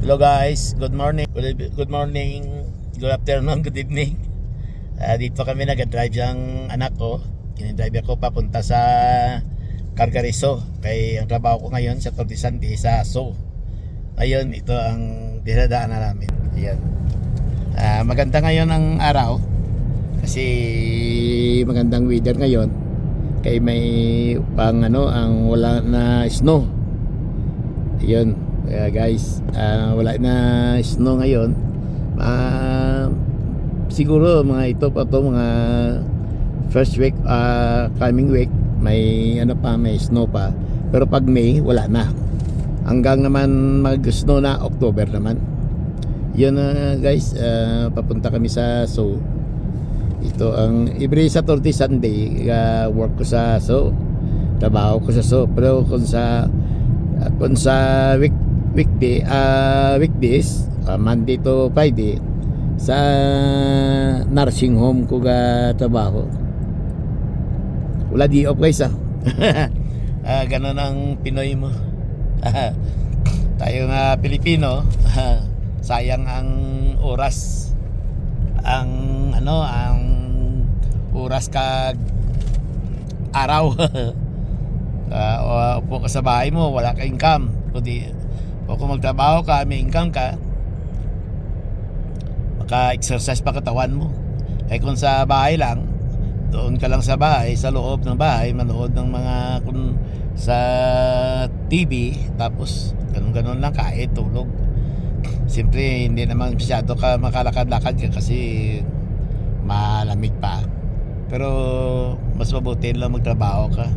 Hello guys, good morning. Good morning, good afternoon, good evening. Dito kami nag-drive yung anak ko. Kinidrive ako papunta sa Cargarizo. Kaya ang trabaho ko ngayon sa Tortisante sa Aso. Ngayon, ito ang dinadaanan namin. Ayan. Maganda ngayon ang araw. Kasi magandang weather ngayon. Kaya may pang ang wala na snow. Ayun. Kaya guys, wala na snow ngayon. Siguro mga ito pa to, mga first week, coming week may may snow pa. Pero pag May wala na. Hanggang naman mag-snow na October naman. Yun guys, papunta kami sa Seoul. Ito ang every Saturday Sunday work ko sa Seoul. Trabaho ko sa Seoul. Pero kung sa weekdays, Monday to Friday, sa nursing home ko ga trabaho. Wala di off guys ganun ang Pinoy mo. Tayo nga Pilipino, sayang ang oras, ang oras kag araw. Upo ka sa bahay mo, wala ka income. O kung magtrabaho ka, may income ka, maka-exercise pa katawan mo. Eh kung sa bahay lang, doon ka lang sa bahay, sa loob ng bahay, manood ng mga sa TV, tapos ganun-ganun lang, kahit tulog. Siyempre hindi naman masyado ka makalakad-lakad ka kasi malamig pa. Pero mas mabuti lang magtrabaho ka.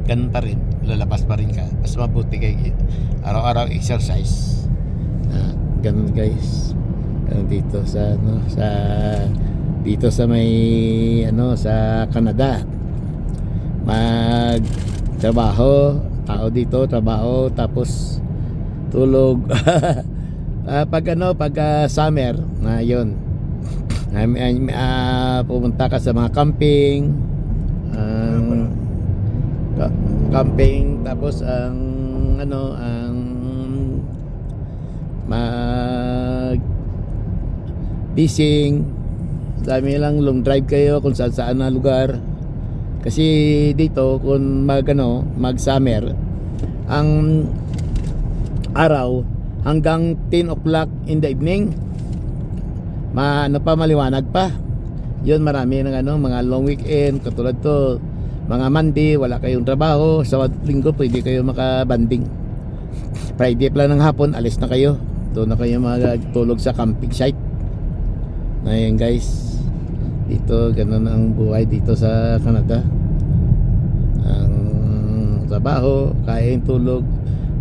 Ganun pa rin, lalabas pa rin ka. Mas mabuti kay araw-araw exercise. Ganun guys. Ganun dito sa dito sa may sa Canada. Magtrabaho, tao dito, trabaho tapos tulog. Pag summer na 'yon. Pumunta ka sa mga camping, tapos ang mag fishing, dami lang long drive kayo kung saan na lugar. Kasi dito kung mag summer, ang araw hanggang 10 o'clock in the evening, maliwanag pa. Yun, marami ng mga long weekend katulad to. Mga Monday, wala kayong trabaho. Sa Linggo, pwede kayo makabanding. Friday pala ng hapon, alis na kayo. Doon na kayo magtulog sa camping site. Ngayon guys, dito, ganun ang buhay dito sa Canada. Ang trabaho, kain, tulog.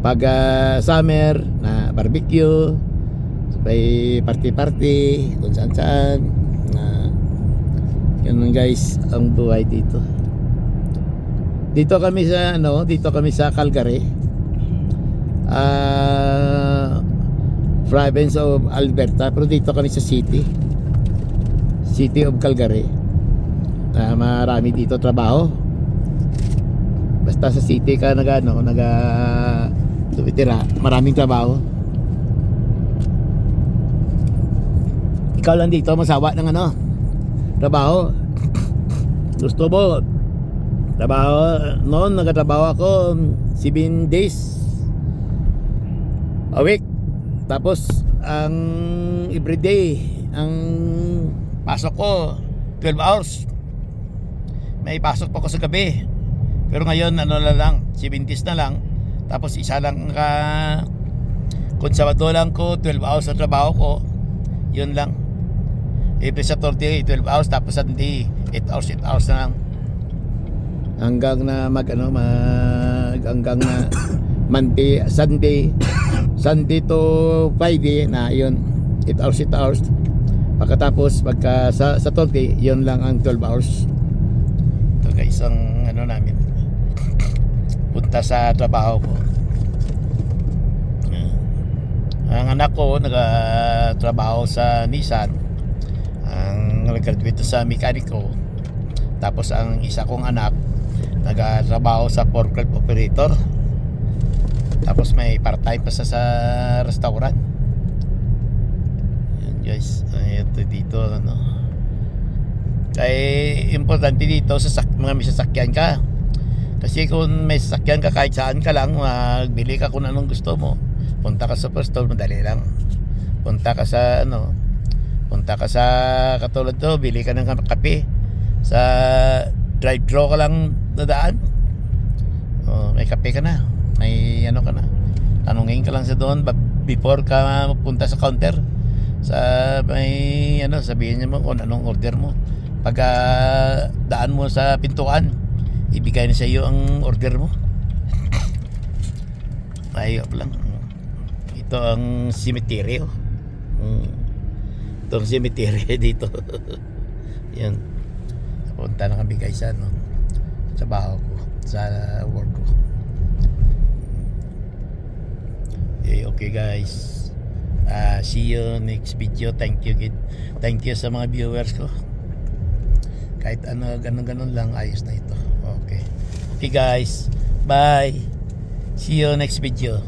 Pag summer, na barbecue, may party-party, kung saan-saan. Ganun guys, ang buhay dito. Dito kami sa Calgary, province of Alberta, pero dito kami sa city of Calgary. Marami dito trabaho. Basta sa city ka tumitira, maraming trabaho. Ikaw lang dito masawa ng trabaho. Gusto mo trabaho? Noon nagtatrabaho ako 7 days a week. Tapos ang everyday ang pasok ko 12 hours. May pasok pa ko sa gabi. Pero ngayon lang 7 days na lang. Tapos isa lang kung Sabado lang ko 12 hours sa trabaho ko. Yun lang. Every Saturday 12 hours, tapos Sunday 8 hours na lang. Hanggang na hanggang na Monday, Sunday to Friday na yun 8 hours. Pagkatapos pagka sa Saturday, yun lang ang 12 hours. Ito guys ang namin, punta sa trabaho ko. Ang anak ko nagtrabaho sa Nissan, ang nag-graduate sa mekaniko. Tapos ang isa kong anak nagtrabaho sa forklift operator. Tapos may part-time pa sa restaurant. guys. Ito dito ano. Kaya importante dito sa mga may sasakyan ka. Kasi kung may sasakyan ka kahit saan ka lang, magbili ka kung anong gusto mo. Punta ka sa store, madali lang. Punta ka sa katulad to, bili ka ng kape. Sa drive-thru ka lang dadaan. May kape ka na. May ano ka na. Tanungin ka lang sa doon before ka punta sa counter. Sabihin niyo mo kung anong order mo. Pag daan mo sa pintuan, ibigay na sa iyo ang order mo. Ayop lang. Ito ang cemetery. Ito ang cemetery dito. Yan. Punta na kami guys sa baho ko, sa work ko. Okay guys. See you next video. Thank you sa mga viewers ko. Kahit ganun lang, ayos na ito. Okay guys, bye. See you next video.